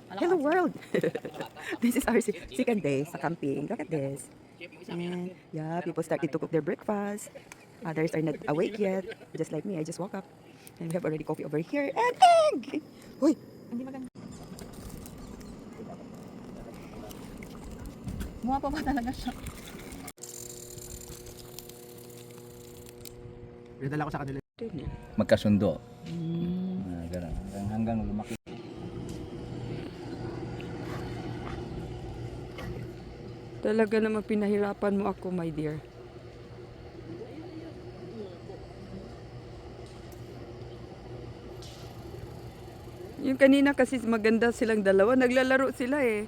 Hello world! This is our second day sa camping. Look at this. And yeah, people started to cook their breakfast. Others are not awake yet. Just like me, I just woke up. And we have already coffee over here. And egg! Uy! Hindi maganda. Mukha pa ba talaga siya? Pinadala ko sa kanila. Magkasundo. Mm. Ganun. Hanggang lumaki. Talaga naman pinahirapan mo ako, my dear. Yung kanina kasi maganda silang dalawa. Naglalaro sila eh.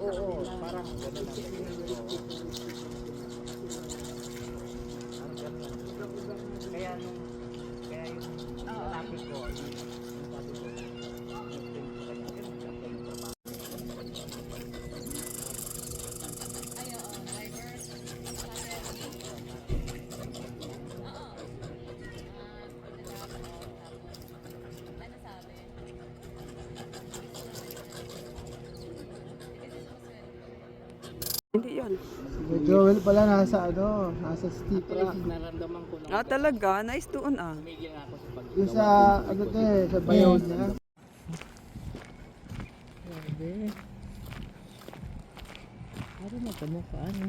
Oo, parang gano'n na. Kaya yung lalaki ko, yung sabi ko, Hindi yan. Joel pala nasa steep rock. Naramdaman ko nung Ah, talaga? Nice doon ah. tumigil na ako sa pag Yung sa, sa bayaw niya. Grabe. Ano na ito mo paano?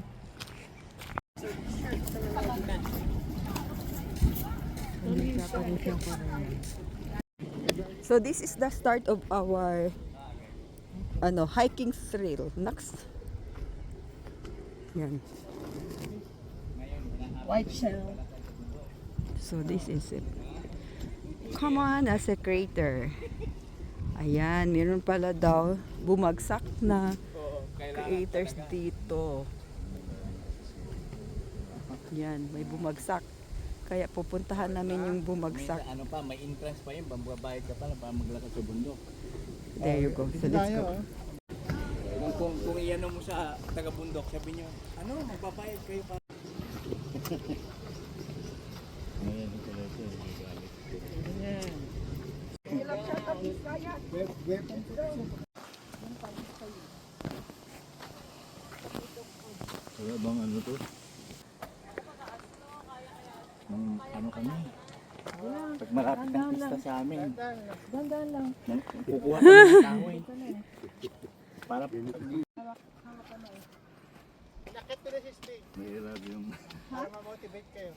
So this is the start of our hiking thrill. Next. Yan. White shell. So this is it. Come on, as a crater. Ayan, meron pala daw bumagsak na craters dito. Yan, may bumagsak. Kaya pupuntahan namin yung bumagsak. Ano pa, may entrance pa yun. Bambabayad ka pala para maglakad sa bundok. There you go. So let's go. Kung iyan mo sa taga-bundok, sabi nyo, magbabayad kayo pa. Wala bang ano to? Ano kami? Pag malapit ang pista sa amin. Gandaan lang. Kukuha kami ng kahoy. Para Nakit ko na si Steve. mahirap yung... Para ma-motivate kayo.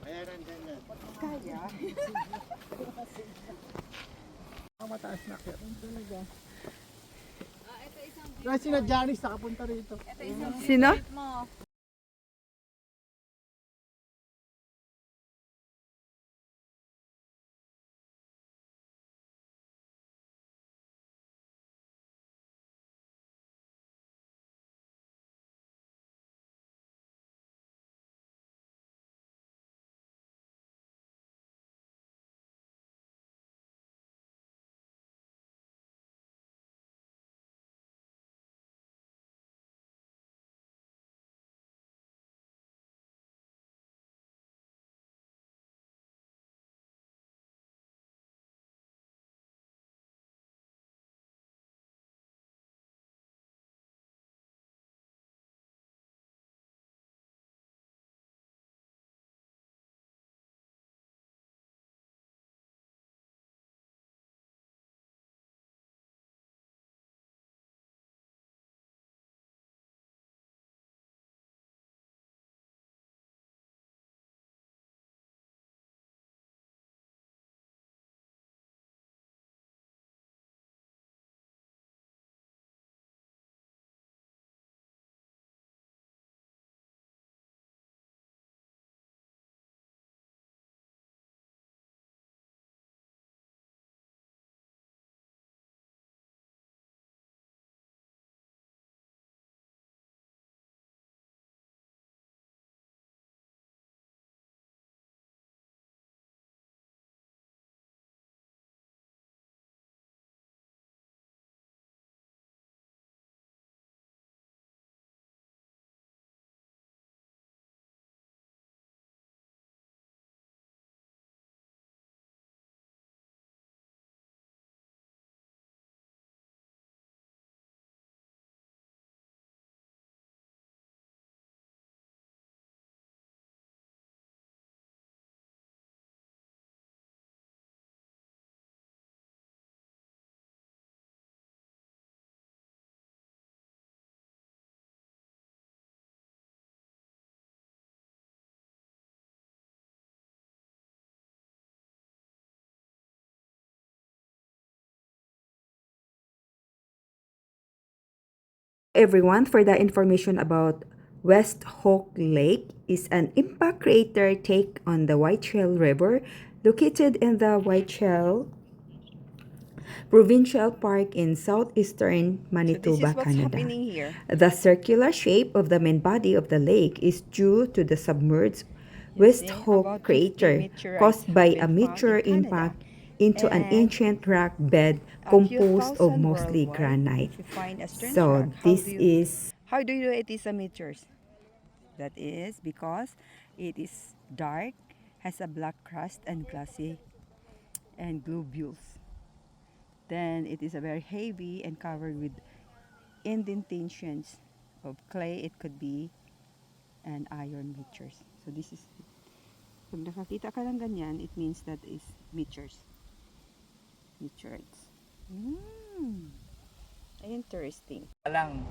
Kaya nandyan yan. Kaya? Ang mataas na kaya. Talaga. Kasi na Janice nakapunta rito. Sino? Everyone, for the information about West Hawk Lake is an impact crater take on the Whiteshell River located in the Whiteshell Provincial Park in southeastern Manitoba, Canada. Here. The circular shape of the main body of the lake is due to the submerged West see, Hawk about 50 crater meteorites caused by have a been found meteor in Canada. impact into an And ancient rock bed a few composed of thousand mostly worldwide. granite. If you find a strange So rock, this is how do you know it is a meteor? That is because it is dark, has a black crust and glassy and globules. Then it is a very heavy and covered with indentations of clay. It could be an iron meteors. So this is, pag nakakita ka ng ganyan, it means that is meteors. Meteorites. Interesting. Lang.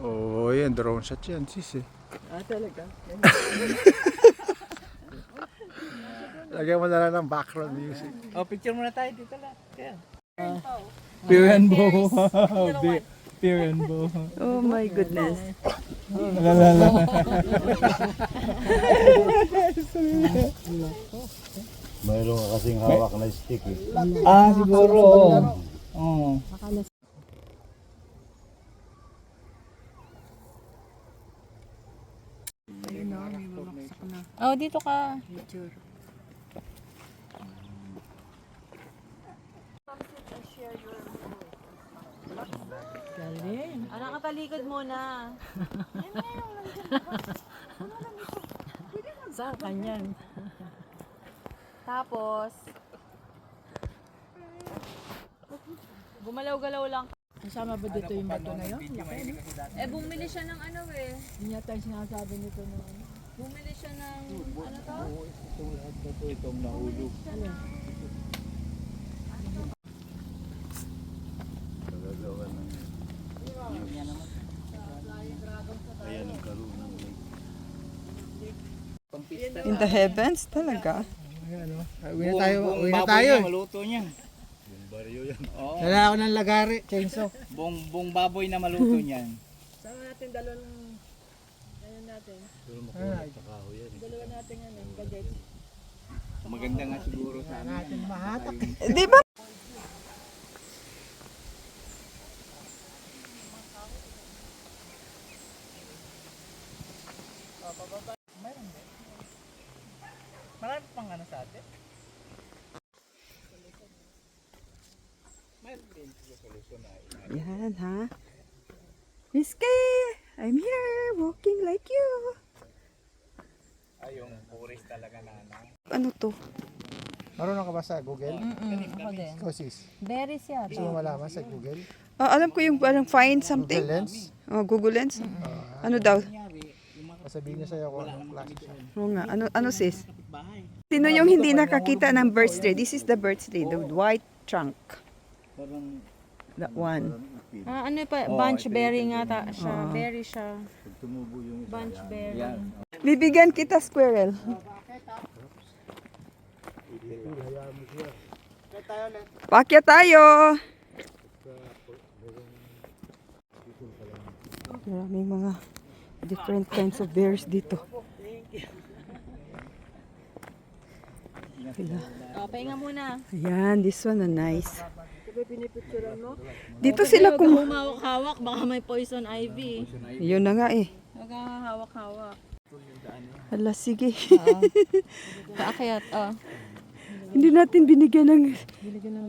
Oo, yan. Drone shot yan, sis eh. Ah, talaga? Lagyan mo na lang ng background music. Oh, picture muna tayo dito lang. Kaya. Pure and bow. Pure and bow. Oh my goodness. Mayroon ka kasing hawak na stick eh. Ah, siguro. Oo. Oh, dito ka. Galing. Anak, katalikod muna. Saan kanyan? Tapos, gumalaw-galaw lang. Kasama ba dito yung bato na yun? Laki, no? Eh, bumili siya ng ano eh. Hindi yata yung sinasabi nito na ano. Bumili siya ng, ano to? Itong nahulog. Nagagawa ng... Ayan ang karoon ng lake. In the heavens talaga. Ayan, uwi na tayo. Uwi na baboy tayo. niya, maluto niyan. Yung baryo yan. Oo. Dala ako ng lagari, chainsaw. Buong baboy na maluto niyan. Saan natin dalawang ano natin? Pero makulit sa kahoy yan. Dalawa natin ano, gadget. Maganda nga siguro sa amin. Natin mahatak. Di ba? Marami pang ano sa atin. Mayroon din sa solusyon na Yan ha. Miss Kay, I'm here walking like you. ay yung puris talaga na ano. Ano to? Marunong ka ba sa Google? Ako din. Ikaw sis. Berries yata. Gusto mo malaman sa Google? Alam ko yung parang find something. Google Lens? Oh, Google Lens. Ano daw? Sasabihin niya sa'yo kung anong klase siya. Oo nga. Ano sis? Sino yung hindi nakakita ng birthday? This is the birthday, the white trunk. Parang That one. Ah, ano pa, bunch berry nga siya. Berry siya. Pag tumubo yung isa, Bunch berry. yan. Bibigyan kita squirrel. Pakyat tayo. Maraming mga different kinds of bears dito. Oh, pahinga muna. Ayan, this one na nice. Dito sila Huwag kung... kang humawak-hawak, baka may poison ivy. Yun na nga eh. Huwag kang hawak-hawak. Hala, sige. Paakyat, oh. Hindi natin binigyan ng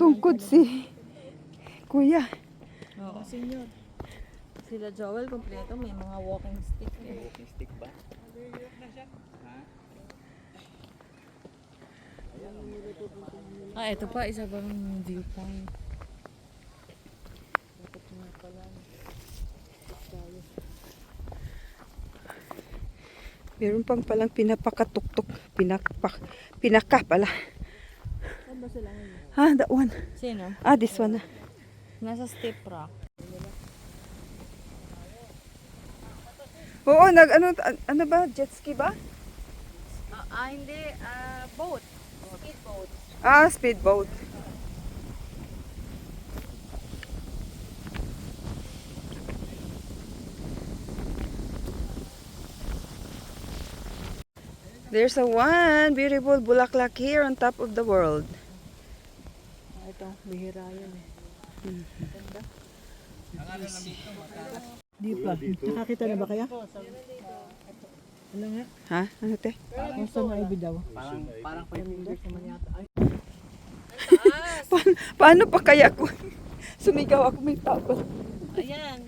tungkod si Kuya. Oo. Sila Joel, kompleto. May mga walking stick eh. Walking stick ba? Ah, ito pa. Isa bang viewpoint. Meron pang palang pinapakatuktok. Pinaka pala. Ha, that one. Sino? Ah, this one na. Nasa steep rock. Oo, ano ba? Jet ski ba? Hindi. Boat. Speedboat. Ah, speedboat. There's a one beautiful bulaklak here on top of the world. Ito, bihira yun eh. Di pa. Nakakita na ba kaya? Ano nga? Ha? Ano te? Kung saan na ibig daw? Parang 5 fingers naman yata. Ay, Paano pa kaya ako? Sumigaw ako may tao. Ayan.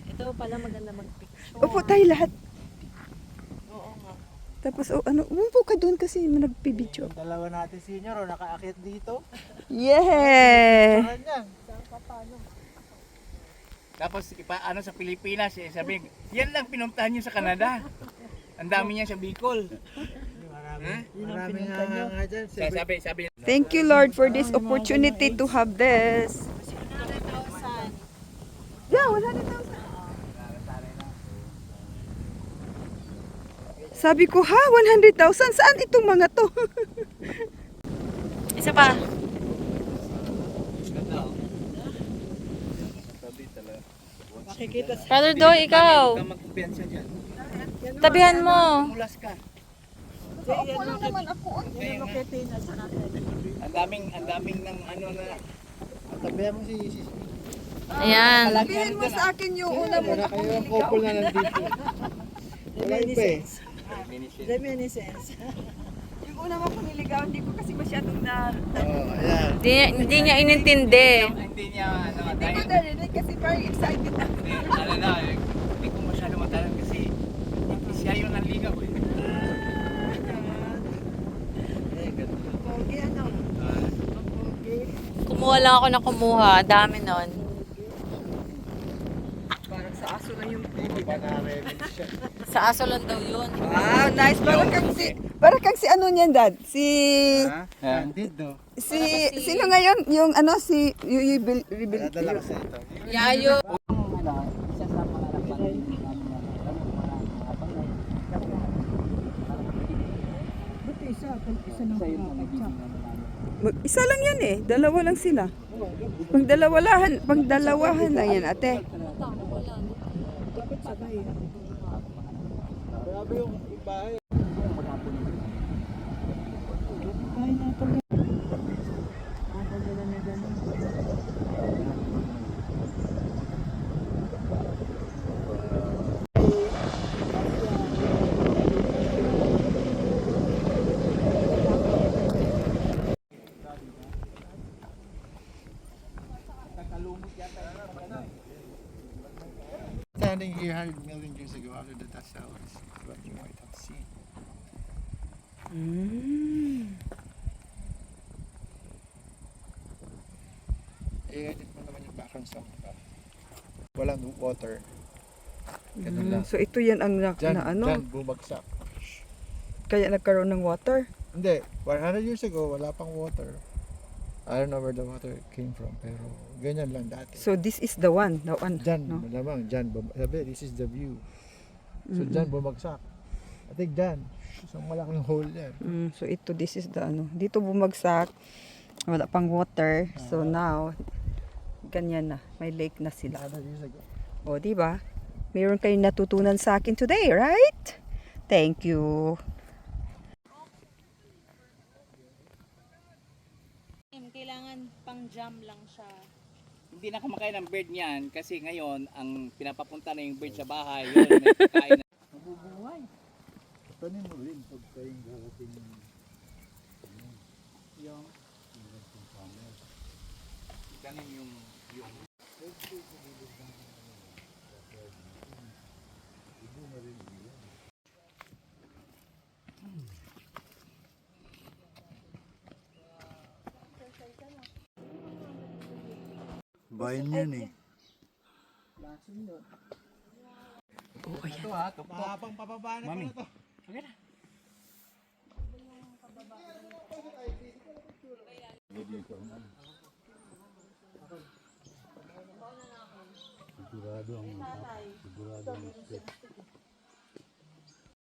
Ito pala maganda mag-picture. Upo tayo lahat. Oo nga. Tapos ano, umupo ka doon kasi nagpibidyo. Dalawa natin senior o nakaakit dito. Yeah! Saan yan? tapos ano sa Pilipinas, sabi, yan lang pinuntahan nyo sa Canada. Ang dami niya sa Bicol. Marami nga dyan. Sabi, Thank you Lord for this opportunity to have this. 100,000. Yeah, 100,000. Sabi ko, ha? 100,000? Saan itong mga to? Isa pa. Makikita Brother Doy, ikaw. Huwag kang magkumpiyansa dyan. Tabihan mo. Mulas ka. Upo lang naman ako. Ang daming ng ano na. Tabihan mo si Ayan. Sabihin mo sa akin yung una mo. Wala kayo ang couple na nandito. Wala iba eh. Reminiscence. Yung una mo kung niligaw, hindi ko kasi masyadong na... Ayan. Hindi niya inintindi. Hindi niya, ano, Hindi ko narinig kasi parang excited ako. hindi ko masyado matalan kasi siya yung nanligaw eh. Pogi ano? Kumuha lang ako na kumuha. Dami nun. Parang sa aso lang yung... Sa aso lang daw yun. Wow, nice. Parang kang si ano niyan, Dad? Si... Dito. Sino ngayon? Yung ano, si... Dala ko sa ito. Yayo. Isa lang yan eh. Dalawa lang sila. Pagdalawahan lang yan, ate. Grabe yung bahay. Standing here 100 million years ago out of the dust cells is what you might have seen. I-edit mo naman yung background sound. Walang water. Ganun lang. So ito yan ang Dyan, na ano, dyan bumagsak. kaya nagkaroon ng water. Hindi, 100 years ago wala pang water. I don't know where the water came from, pero ganyan lang dati. So this is the one. Dyan, no? malamang, dyan, sabi, this is the view. So dyan bumagsak. I think dyan, isang malaking hole yan. So ito, this is the ano. Dito bumagsak. Wala pang water. So now, ganyan na. May lake na sila. 100 years ago. O, di ba? Meron kayong natutunan sa akin today, right? Thank you. Kailangan pang jam lang siya. Hindi na kumakain ng bird niyan kasi ngayon ang pinapapunta na yung bird sa bahay. Yun, may kakain na. Tanim mo rin pag kayong darating Yung itanim yung bayan yan eh. ito ha, tuktok. Mahapang pababa na Mami. pala to.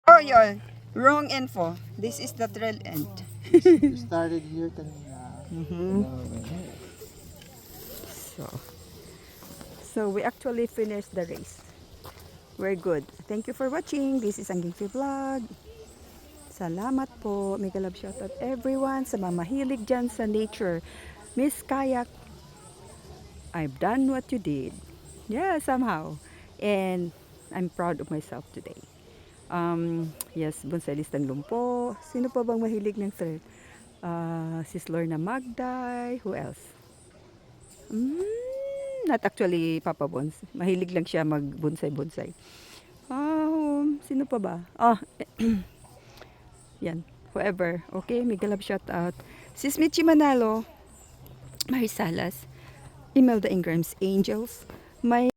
Oh, yun. Wrong info. This is the trail end. We started here kanina. So we actually finished the race. We're good. Thank you for watching. This is Angging Vlog. Salamat po. Mega love shoutout everyone sa mga mahilig dyan sa nature. Miss Kayak, I've done what you did. Yeah, somehow. And I'm proud of myself today. Yes, bonsai listang lumpo. Sino pa bang mahilig ng thread? Sis Lorna Magday. Who else? Not actually Papa Bons. Mahilig lang siya mag-bonsai-bonsai. Sino pa ba? Yan. Whoever. Okay, mega love shout out. Sis Michi Manalo. Marisalas. Imelda Ingram's Angels. My